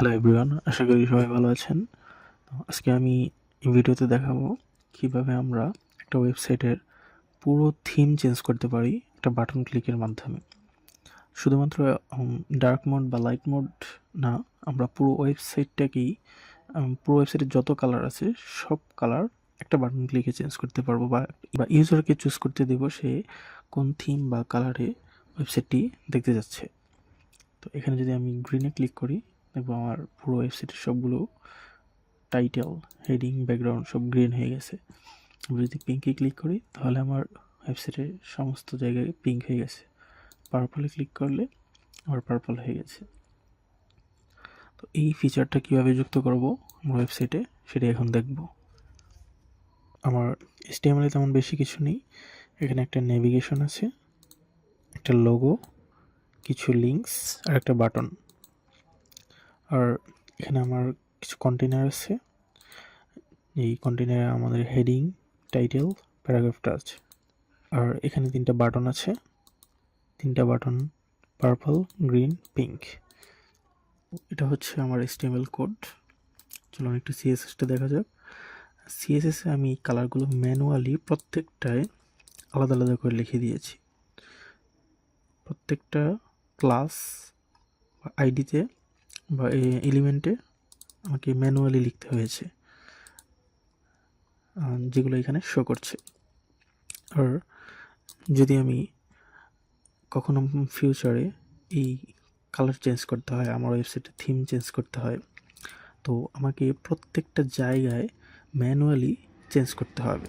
Hello everyone, আশা করি সবাই ভালো আছেন। তো আজকে আমি এই ভিডিওতে দেখাবো কিভাবে আমরা একটা ওয়েবসাইটের পুরো থিম চেঞ্জ করতে পারি একটা বাটন ক্লিকের মাধ্যমে। শুধুমাত্র ডার্ক মোড বা লাইট মোড না, আমরা পুরো ওয়েবসাইটটাকেই পুরো ওয়েবসাইটের যত কালার আছে সব কালার একটা বাটন ক্লিকে চেঞ্জ করতে পারবো, বা ইউজারকে চুজ করতে দেবো সে কোন থিম বা কালারে ওয়েবসাইটটি দেখতে যাচ্ছে। তো এখানে যদি আমি গ্রিনে ক্লিক করি, দেখবো আমার পুরো ওয়েবসাইটের সবগুলো টাইটেল, হেডিং, ব্যাকগ্রাউন্ড সব গ্রিন হয়ে গেছে। আমি যদি পিঙ্কে ক্লিক করি তাহলে আমার ওয়েবসাইটের সমস্ত জায়গায় পিঙ্ক হয়ে গেছে। পার্পলে ক্লিক করলে আবার পার্পল হয়ে গেছে। তো এই ফিচারটা কীভাবে যুক্ত করব আমার ওয়েবসাইটে সেটা এখন দেখব। আমার HTML তেমন বেশি কিছু নেই। এখানে একটা নেভিগেশন আছে, একটা লোগো, কিছু লিঙ্কস আর একটা বাটন। আর এখানে আমার কিছু কন্টেনার আছে। এই কন্টেনারে আমাদের হেডিং, টাইটেল, প্যারাগ্রাফটা আছে। আর এখানে তিনটা বাটন আছে, তিনটা বাটন পার্পল, গ্রিন, পিঙ্ক। এটা হচ্ছে আমার HTML কোড। চলুন একটু CSSটা দেখা যাক। CSS-এ আমি কালারগুলো ম্যানুয়ালি প্রত্যেকটায় আলাদা আলাদা করে লিখে দিয়েছি। প্রত্যেকটা ক্লাস বা আইডিতে বা এলিমেন্টে আমাকে ম্যানুয়ালি লিখতে হয়েছে, যেগুলো এখানে শো করছে। আর যদি আমি কখনো ফিউচারে এই কালার চেঞ্জ করতে হয়, আমার ওয়েবসাইটের থিম চেঞ্জ করতে হয়, তো আমাকে প্রত্যেকটা জায়গায় ম্যানুয়ালি চেঞ্জ করতে হবে।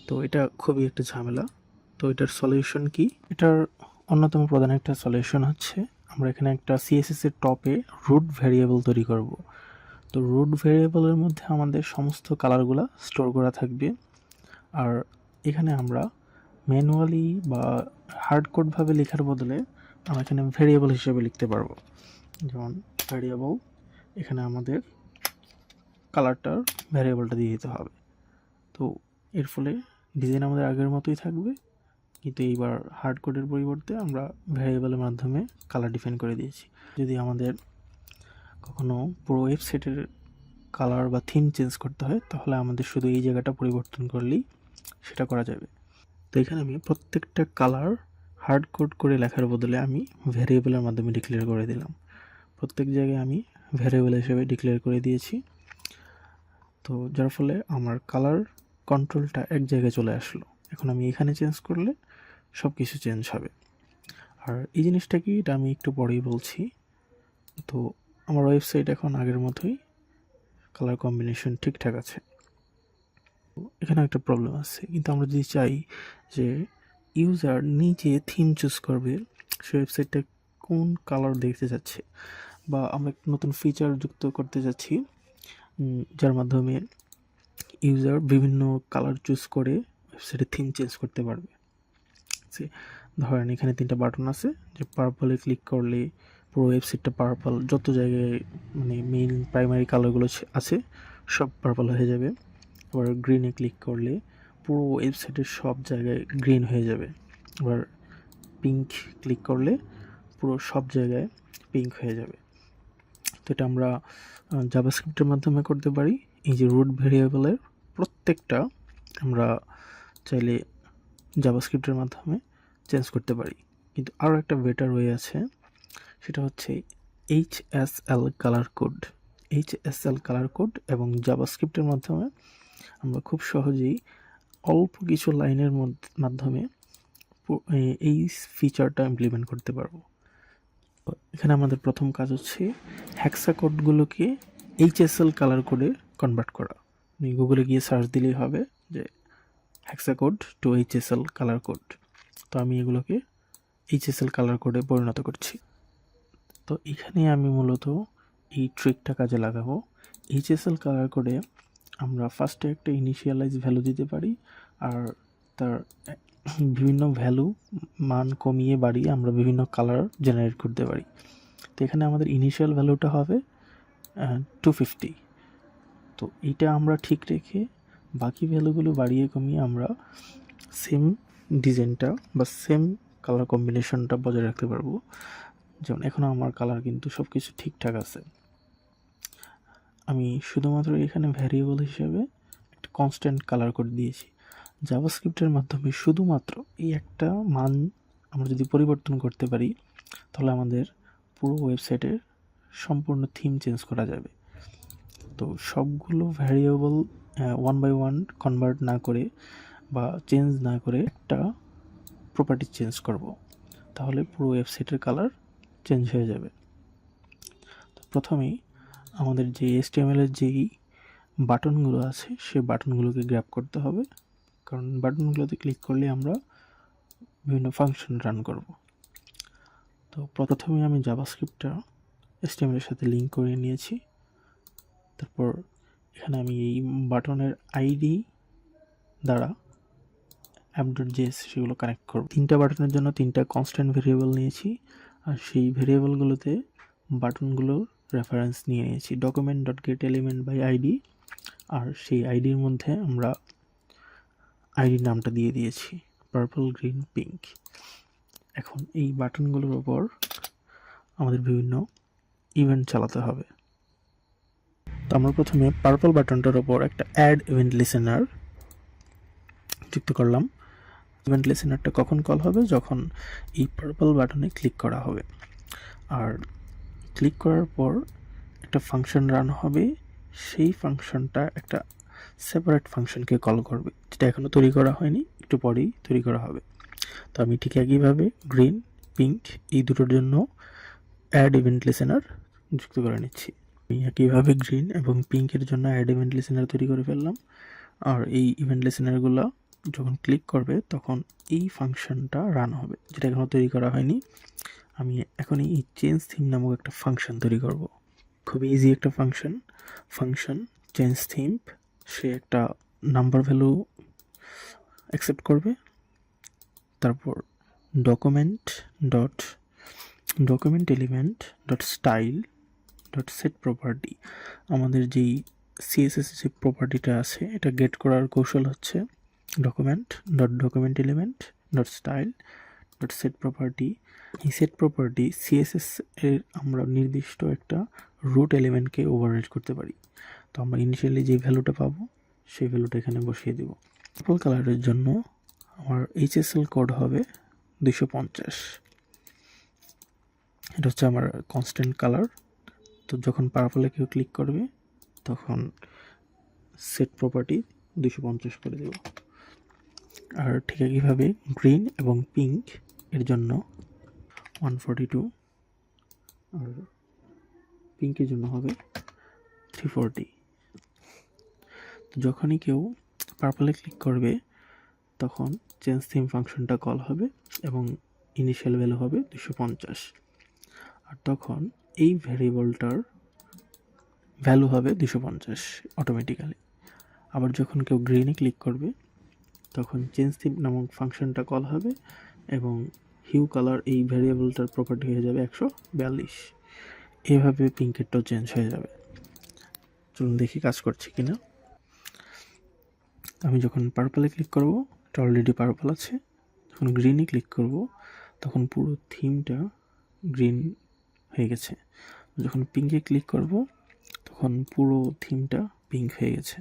তো এটা খুবই একটা ঝামেলা। তো এটার সলিউশন কি? এটার অন্যতম প্রধান একটা সলিউশন হচ্ছে আমরা এখানে একটা CSS-এর টপে রুট ভ্যারিয়েবল তৈরি করব। তো রুট ভ্যারিয়েবলের মধ্যে আমাদের সমস্ত কালারগুলো স্টোর করা থাকবে। আর এখানে আমরা ম্যানুয়ালি বা হার্ডকোডভাবে লেখার বদলে আমরা এখানে ভ্যারিয়েবল হিসেবে লিখতে পারবো। যেমন ভ্যারিয়েবল, এখানে আমাদের কালারটার ভ্যারিয়েবলটা দিয়ে দিতে হবে। তো এর ফলে ডিজাইন আমাদের আগের মতোই থাকবে, কিন্তু এইবার হার্ডকোডের পরিবর্তে আমরা ভ্যারিয়েবলের মাধ্যমে কালার ডিফাইন করে দিয়েছি। যদি আমাদের কখনো পুরো ওয়েবসাইটের কালার বা থিম চেঞ্জ করতে হয় তাহলে আমাদের শুধু এই জায়গাটা পরিবর্তন করলেই সেটা করা যাবে। তো এখানে আমি প্রত্যেকটা কালার হার্ড কোড করে লেখার বদলে আমি ভ্যারিয়েবলের মাধ্যমে ডিক্লেয়ার করে দিলাম। প্রত্যেক জায়গায় আমি ভ্যারিয়েবল হিসেবে ডিক্লেয়ার করে দিয়েছি। তো যার ফলে আমার কালার কন্ট্রোলটা এক জায়গায় চলে আসলো। এখন আমি এখানে চেঞ্জ করলে সব কিছু চেঞ্জ হবে। আর এই জিনিসটা কি, এটা আমি একটু পরেই বলছি। তো আমার ওয়েবসাইট এখন আগের মতোই, কালার কম্বিনেশন ঠিকঠাক আছে। এখানে একটা প্রবলেম আছে, কিন্তু আমরা যদি চাই যে ইউজার নিজে থিম চুজ করবে সে ওয়েবসাইটটা কোন কালার দেখতে যাচ্ছে, বা আমরা একটা নতুন ফিচার যুক্ত করতে যাচ্ছি যার মাধ্যমে ইউজার বিভিন্ন কালার চুজ করে ওয়েবসাইটের থিম চেঞ্জ করতে পারবে। ধরেন এখানে তিনটা বাটন আছে, যে পার্পলে ক্লিক করলে পুরো ওয়েবসাইটটা পার্পল, যত জায়গায় মানে মেইন প্রাইমারি কালারগুলো আছে সব পার্পল হয়ে যাবে। আবার গ্রিনে ক্লিক করলে পুরো ওয়েবসাইটের সব জায়গায় গ্রিন হয়ে যাবে। আবার পিঙ্ক ক্লিক করলে পুরো সব জায়গায় পিঙ্ক হয়ে যাবে। তো এটা আমরা জাভাস্ক্রিপ্টের মাধ্যমে করতে পারি। এই যে রুট ভেরিয়েবলের প্রত্যেকটা আমরা চাইলে জাভাস্ক্রিপ্টের মাধ্যমে চেঞ্জ করতে পারি। কিন্তু আরও একটা বেটার ওয়ে আছে, সেটা হচ্ছে HSL colour code. HSL colour code এবং জাভাস্ক্রিপ্টের মাধ্যমে আমরা খুব সহজেই অল্প কিছু লাইনের মাধ্যমে এই ফিচারটা ইমপ্লিমেন্ট করতে পারবো। এখানে আমাদের প্রথম কাজ হচ্ছে হেক্সা কোডগুলোকে HSL কালার কোডে কনভার্ট করা। গুগলে গিয়ে সার্চ দিলেই হবে যে hexa code to HSL colour code. তো আমি এগুলোকে HSL কালার কোডে পরিণত করছি। তো এখানে আমি মূলত এই ট্রিকটা কাজে লাগাবো। HSL কালার কোডে আমরা ফার্স্টে একটা ইনিশিয়ালাইজ ভ্যালু দিতে পারি, আর তার বিভিন্ন ভ্যালু মান কমিয়ে বাড়িয়ে আমরা বিভিন্ন কালার জেনারেট করতে পারি। তো এখানে আমাদের ইনিশিয়াল ভ্যালুটা হবে 250। তো এইটা আমরা ঠিক রেখে বাকি ভ্যালুগুলো বাড়িয়ে কমিয়ে আমরা সেম ডিজাইনটা বা সেম কালার কম্বিনেশনটা বজায় রাখতে পারবো। যেমন এখন আমার কালার কিন্তু সব কিছু ঠিকঠাক আছে। আমি শুধুমাত্র এখানে ভ্যারিয়েবল হিসেবে একটা কনস্ট্যান্ট কালার কোড দিয়েছি। জাভাস্ক্রিপ্টের মাধ্যমে শুধুমাত্র এই একটা মান আমরা যদি পরিবর্তন করতে পারি, তাহলে আমাদের পুরো ওয়েবসাইটের সম্পূর্ণ থিম চেঞ্জ করা যাবে। তো সবগুলো variable one by one convert না করে বা চেঞ্জ না করে একটা প্রপার্টি চেঞ্জ করব, তাহলে পুরো ওয়েবসাইটের কালার চেঞ্জ হয়ে যাবে। তো প্রথমেই আমাদের যে HTML এর যেই বাটনগুলো আছে সেই বাটনগুলোকে গ্র্যাব করতে হবে, কারণ বাটনগুলোতে ক্লিক করলে আমরা বিভিন্ন ফাংশন রান করব। তো প্রথমে আমি জাভাস্ক্রিপ্টটা HTML এর সাথে লিঙ্ক করে নিয়েছি। তারপর এখানে আমি এই বাটনের আইডি দ্বারা app.js সেগুলো কানেক্ট করব। 3টা বাটনের জন্য 3টা কনস্ট্যান্ট ভেরিয়েবল নিয়েছি, আর সেই ভেরিয়েবলগুলোতে বাটনগুলোর রেফারেন্স নিয়ে নিয়েছি document.getElementById, আর সেই আইডির মধ্যে আমরা আইডির নামটা দিয়ে দিয়েছি পার্পল, গ্রিন, পিঙ্ক। এখন এই বাটনগুলোর ওপর আমাদের বিভিন্ন ইভেন্ট চালাতে হবে। তো আমরা প্রথমে পার্পল বাটনটার ওপর একটা অ্যাড ইভেন্ট লিসেনার যুক্ত করলাম। ইভেন্ট লিসেনারটা কখন কল হবে? যখন এই পার্পল বাটনে ক্লিক করা হবে। আর ক্লিক করার পর একটা ফাংশন রান হবে, সেই ফাংশনটা একটা সেপারেট ফাংশনকে কল করবে, যেটা এখনও তৈরি করা হয়নি, একটু পরেই তৈরি করা হবে। তো আমি ঠিক একইভাবে গ্রিন, পিঙ্ক এই দুটোর জন্য অ্যাড ইভেন্ট লিসেনার যুক্ত করে নিচ্ছি। আমি একইভাবে গ্রিন এবং পিঙ্কের জন্য অ্যাড ইভেন্ট লিসেনার তৈরি করে ফেললাম। আর এই ইভেন্ট লিসেনারগুলো যখন ক্লিক করবে তখন এই ফাংশনটা রান হবে, যেটা এখনও তৈরি করা হয়নি। আমি এখন এই চেঞ্জ থিম নামক একটা ফাংশন তৈরি করব। খুবই ইজি একটা ফাংশন চেঞ্জ থিম। সে একটা নাম্বার ভ্যালু অ্যাকসেপ্ট করবে। তারপর document element dot style dot set property, আমাদের যেই CSS যে প্রপার্টিটা আছে এটা গেট করার কৌশল হচ্ছে document element dot style dot set property. এই সেট প্রপার্টি CSS এর আমরা নির্দিষ্ট একটা রুট এলিমেন্টকে ওভাররাইড করতে পারি। তো আমরা ইনিশিয়ালি যে ভ্যালুটা পাবো সেই ভ্যালুটা এখানে বসিয়ে দেব। পার্পল কালারের জন্য আমার HSL কোড হবে 250। এটা হচ্ছে আমার কনস্ট্যান্ট কালার। তো যখন পার্পলে কেউ ক্লিক করবে তখন সেট প্রপার্টি 250 করে দেব। আর ঠিক একইভাবে গ্রিন এবং পিঙ্ক এর জন্য 142, আর পিঙ্কের জন্য হবে 340। তো যখনই কেউ পার্পলে ক্লিক করবে তখন চেঞ্জ থিম ফাংশনটা কল হবে এবং ইনিশিয়াল ভ্যালু হবে 250, আর তখন এই ভ্যারিয়েবলটার ভ্যালু হবে 250 অটোমেটিক্যালি। আবার যখন কেউ গ্রিনে ক্লিক করবে তখন চেঞ্জ থিম নামক ফাংশনটা কল হবে এবং হিউ কালার এই ভ্যারিয়েবলটার প্রপার্টি হয়ে যাবে 142। এভাবে পিঙ্কেরটাও চেঞ্জ হয়ে যাবে। চলুন দেখি কাজ করছে কিনা। আমি যখন পার্পলে ক্লিক করব, এটা অলরেডি পার্পল আছে। যখন গ্রিনে ক্লিক করব তখন পুরো থিমটা গ্রিন হয়ে গেছে। যখন পিঙ্কে ক্লিক করব তখন পুরো থিমটা পিঙ্ক হয়ে গেছে।